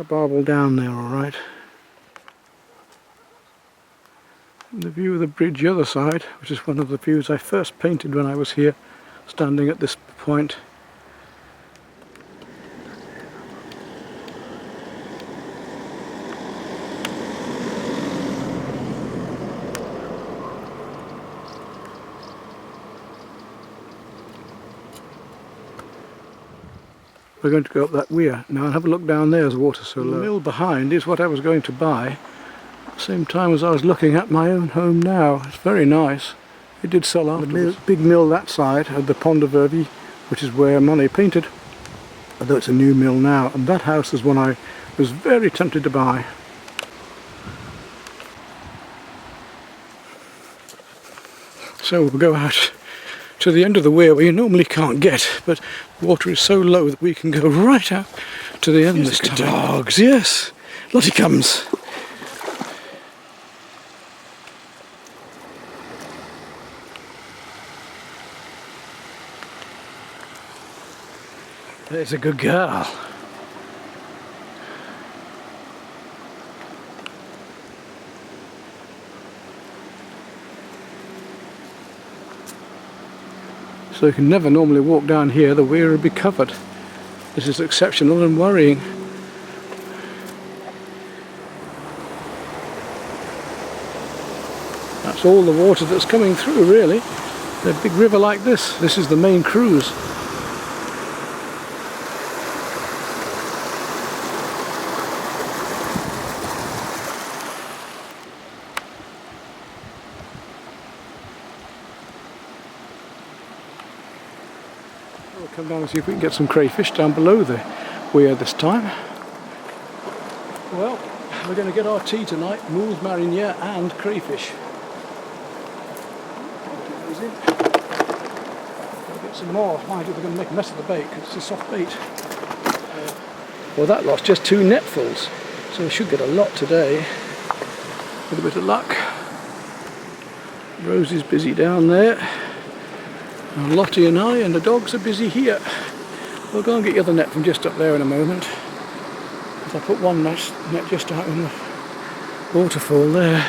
a barbel down there, alright. The view of the bridge the other side, which is one of the views I first painted when I was here, standing at this point. We're going to go up that weir now and have a look down there as the water's so low. The mill behind is what I was going to buy at the same time as I was looking at my own home now. It's very nice. It did sell afterwards. The big mill that side had the Pont de Vervi, which is where Monet painted, although it's a new mill now, and that house is one I was very tempted to buy. So we'll go out to the end of the weir where you normally can't get, but the water is so low that we can go right out to the end this time. Dogs, yes. Lottie comes. There's a good girl. So you can never normally walk down here, the weir would be covered. This is exceptional and worrying. That's all the water that's coming through, really. A big river like this. This is the main Creuse. We'll come down and see if we can get some crayfish down below the weir this time. Well, we're going to get our tea tonight, moules marinière and crayfish. We'll get some more. Mind you, we're going to make a mess of the bait because it's a soft bait. Well, that lot's just 2 netfuls, so we should get a lot today. With a bit of luck. Rosie's busy down there. And Lottie and I and the dogs are busy here. We'll go and get the other net from just up there in a moment. Because I put one net just out in the waterfall there.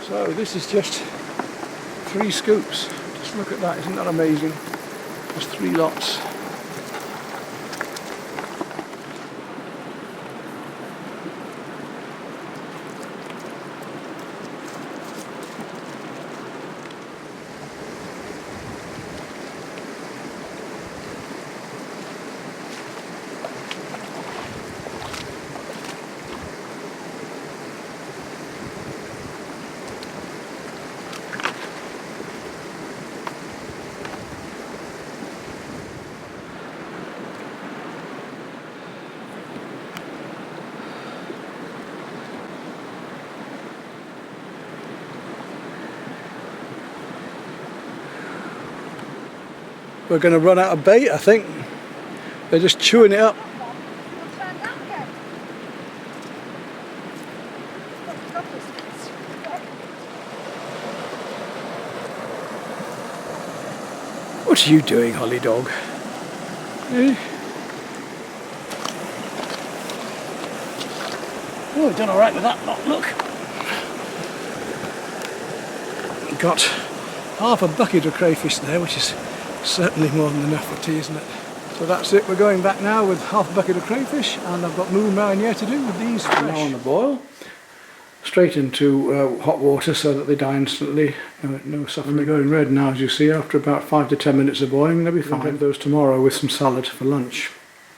So this is just 3 scoops. Just look at that, isn't that amazing? Just 3 lots. We're going to run out of bait, I think. They're just chewing it up. What are you doing, Holly dog? Eh? Oh, we've done alright with that lot, look. We've got half a bucket of crayfish there, which is certainly more than enough for tea, isn't it? So that's it, we're going back now with half a bucket of crayfish, and I've got moules marinière to do with these fresh. Now on the boil. straight into hot water so that they die instantly. No softening. They're going red now, as you see. After about 5 to 10 minutes of boiling, they'll be fine. I'll have those tomorrow with some salad for lunch.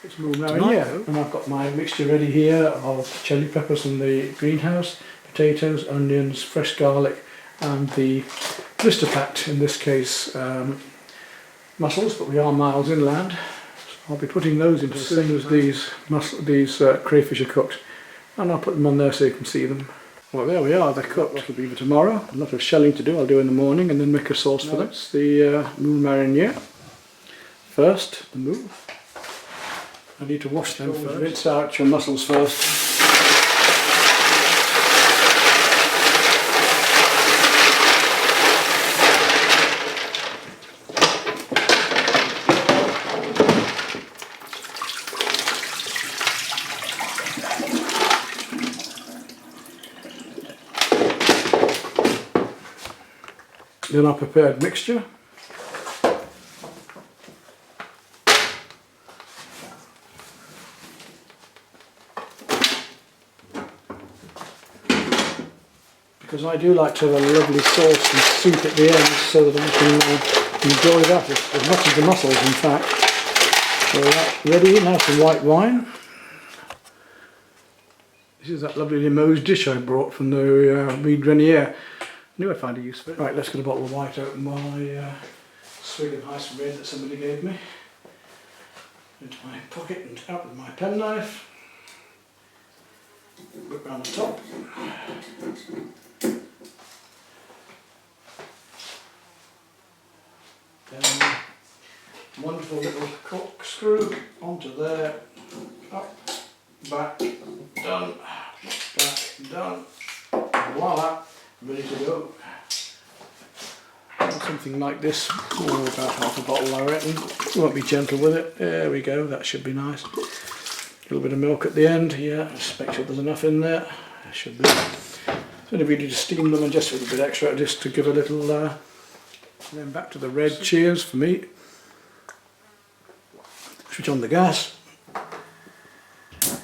It's marinara, and I've got my mixture ready here of chili peppers from the greenhouse, potatoes, onions, fresh garlic, and the blister packed, in this case, mussels, but we are miles inland. So I'll be putting those into as soon as these crayfish are cooked, and I'll put them on there so you can see them. Well, there we are, they're cooked. That'll be for tomorrow. A lot of shelling to do, I'll do in the morning, and then make a sauce for them. It's the moule marinier. First, the moule. I need to wash them first. Rinse out your mussels first. Then our prepared mixture. Because I do like to have a lovely sauce and soup at the end so that I can enjoy that as much as the mussels, in fact. So that's ready. Now some white wine. This is that lovely Limoges dish I brought from the Mead Grenier. I knew I'd find a use for it. Right, let's get a bottle of white open while I swig of nice red that somebody gave me. Into my pocket and out with my penknife. Whip round the top. Then wonderful little corkscrew onto there. Up, back, done, back, done. Voila! Ready to go. Something like this, about half a bottle I reckon. Won't be gentle with it. There we go, that should be nice. A little bit of milk at the end, yeah, just make sure there's enough in there. There should be. So if you need to steam them and just a little bit extra just to give a little, and then back to the red cheers for me. Switch on the gas.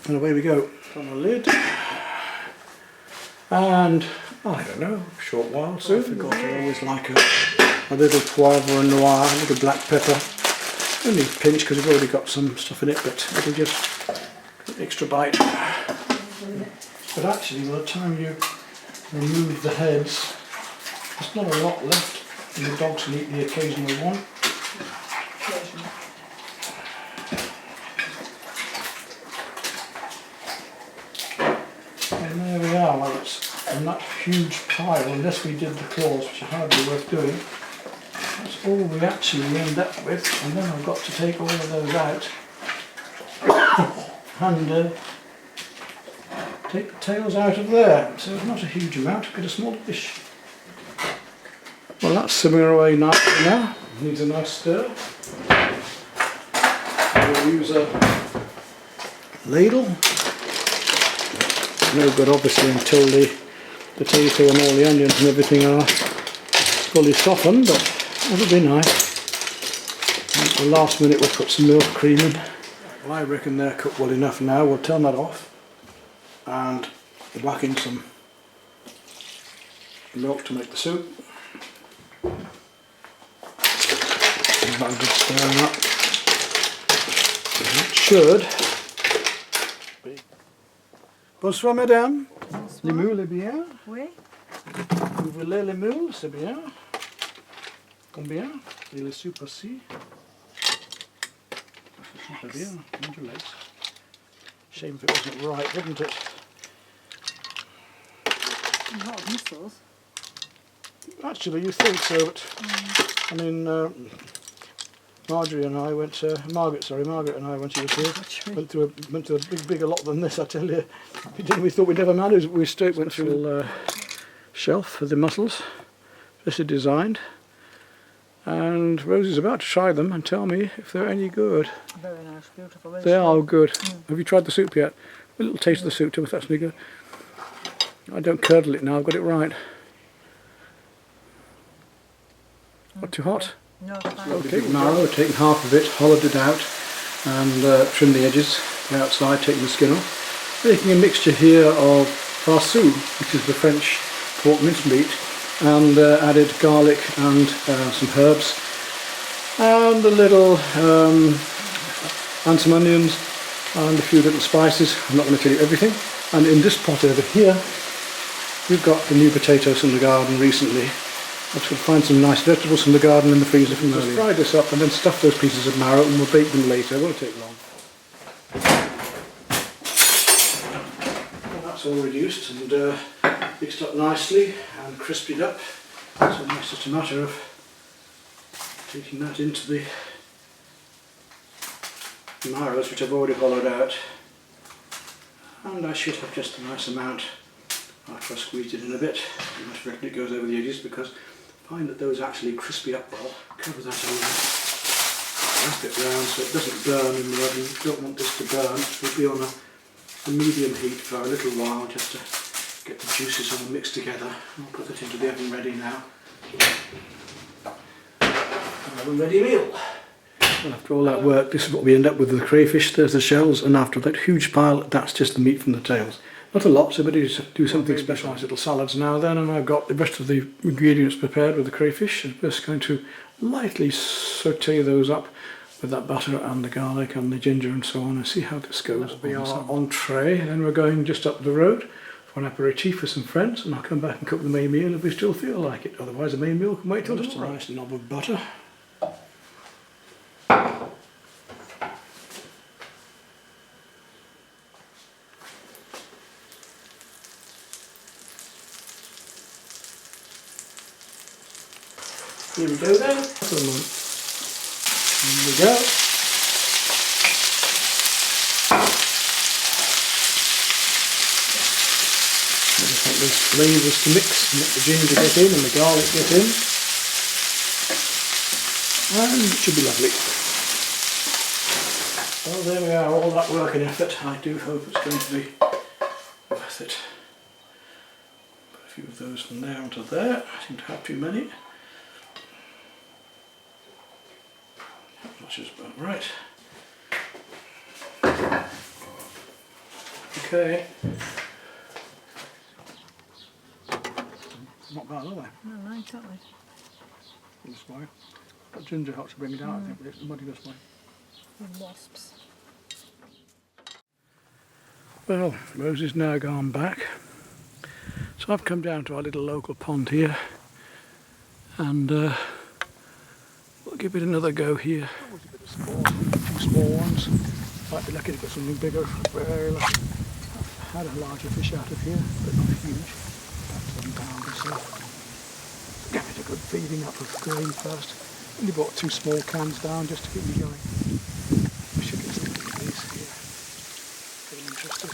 And away we go. On the lid. And I don't know, a short while soon. I forgot I always like a little poivre noir, a little black pepper. Only a pinch because we've already got some stuff in it, but it'll just an extra bite. But actually, by the time you remove the heads, there's not a lot left, and the dogs can eat the occasional one. And there we are. Well, it's that huge pile, unless we did the claws, which are hardly worth doing. That's all we actually end up with, and then I've got to take all of those out and take the tails out of there. So it's not a huge amount, get a small dish. Well, that's simmering away nicely now. Needs a nice stir. We'll use a ladle. No good obviously until the potato and all the onions and everything are fully softened, but that'll be nice. And at the last minute we'll put some milk cream in. Well, I reckon they're cooked well enough now. We'll turn that off and whack in some milk to make the soup. Give that a good stirring up. It should. Bonsoir madame. Bonsoir. Les moules est bien? Oui. Vous voulez les moules? C'est bien. Combien? Et les soupes aussi? Super bien. Undulates. Shame if it wasn't right, wouldn't it? A lot of mussels. Actually, you think so, but I mean, Margaret and I went. Margaret and I, when she was here, went to a bigger lot than this. I tell you, we thought we'd never manage. We straight went through a shelf for the mussels, specially designed. And Rosie's about to try them and tell me if they're any good. Very nice, beautiful. They are good. Have you tried the soup yet? A little taste of the soup, tell me if that's any good. I don't curdle it now. I've got it right. Not too hot? No, Okay, marrow, I've taken half of it, hollowed it out and trimmed the edges, the outside, taking the skin off. Making a mixture here of farci, which is the French pork mincemeat, and added garlic and some herbs, and a little and some onions and a few little spices. I'm not going to tell you everything. And in this pot over here, we've got the new potatoes from the garden recently. I'm just going to find some nice vegetables from the garden in the freezer from earlier. Just fry this up and then stuff those pieces of marrow, and we'll bake them later. It won't take long. Well, that's all reduced and mixed up nicely and crispied up. So it's just a matter of taking that into the marrows, which I've already hollowed out, and I should have just a nice amount after I squeezed it in a bit. I must reckon it goes over the edges, because I find that those actually crispy up well. Cover that over, wrap it round so it doesn't burn in the oven. You don't want this to burn. It will be on a medium heat for a little while, just to get the juices all mixed together. I'll put that into the oven ready now. An oven ready meal. Well, after all that work, this is what we end up with the crayfish. There's the shells, and after that huge pile, that's just the meat from the tails. Not a lot, so we do something special. Nice little salads now then, and I've got the rest of the ingredients prepared with the crayfish. I'm just going to lightly saute those up with that butter and the garlic and the ginger and so on, and see how this goes. That'll be our entree. Then we're going just up the road for an aperitif with some friends, and I'll come back and cook the main meal if we still feel like it. Otherwise the main meal can wait till tomorrow. Just a nice knob of butter. Here we go then. Here we go. I just want those flavours to mix and let the ginger get in and the garlic get in. And it should be lovely. Well, there we are, all that work and effort. I do hope it's going to be worth it. Put a few of those from there onto there. I seem to have too many. Which is about right. Okay. Not bad, are they? No, no, exactly. This way. That ginger helps to bring it out, I think, but it's muddy this way. And wasps. Well, Rose is now gone back. So I've come down to our little local pond here, and we'll give it another go here. Always a bit of spawn, a few small ones. Might be lucky to get something bigger. Very lucky. I've had a larger fish out of here, but not huge. About 7 pounds or so. Give it a good feeding up of grain first. Only brought 2 small cans down just to keep me going. We should get something like this here. Getting interested.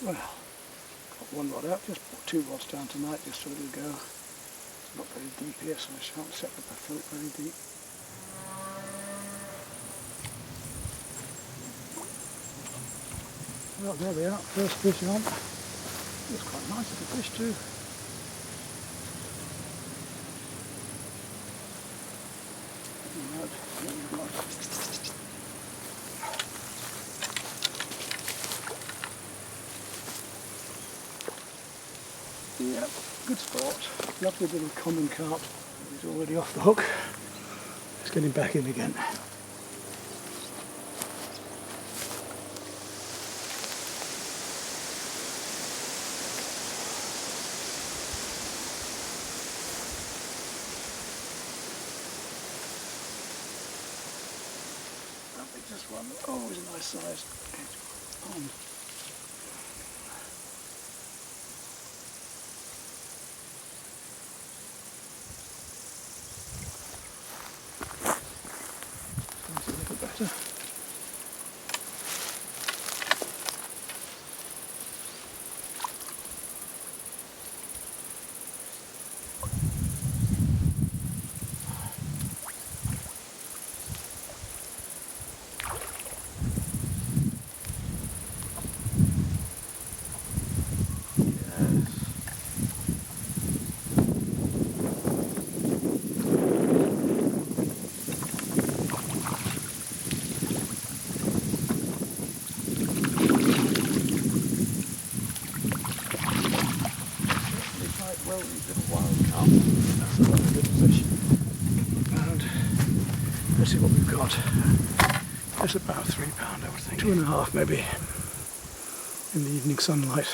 Well, got one rod out. Just put 2 rods down tonight just so it'll go. Not very deep here, so I shan't set up a float very deep. Well, there we are, first fish on. Looks quite nice little fish too. Yeah, good sport. Lovely little common carp. He's already off the hook. Let's get him back in again. This one, oh, it's a nice size pond. Sounds a little better. well, little wild carp. That's a lovely little fish. And let's see what we've got. It's about £3, I would think. 2.5 maybe in the evening sunlight.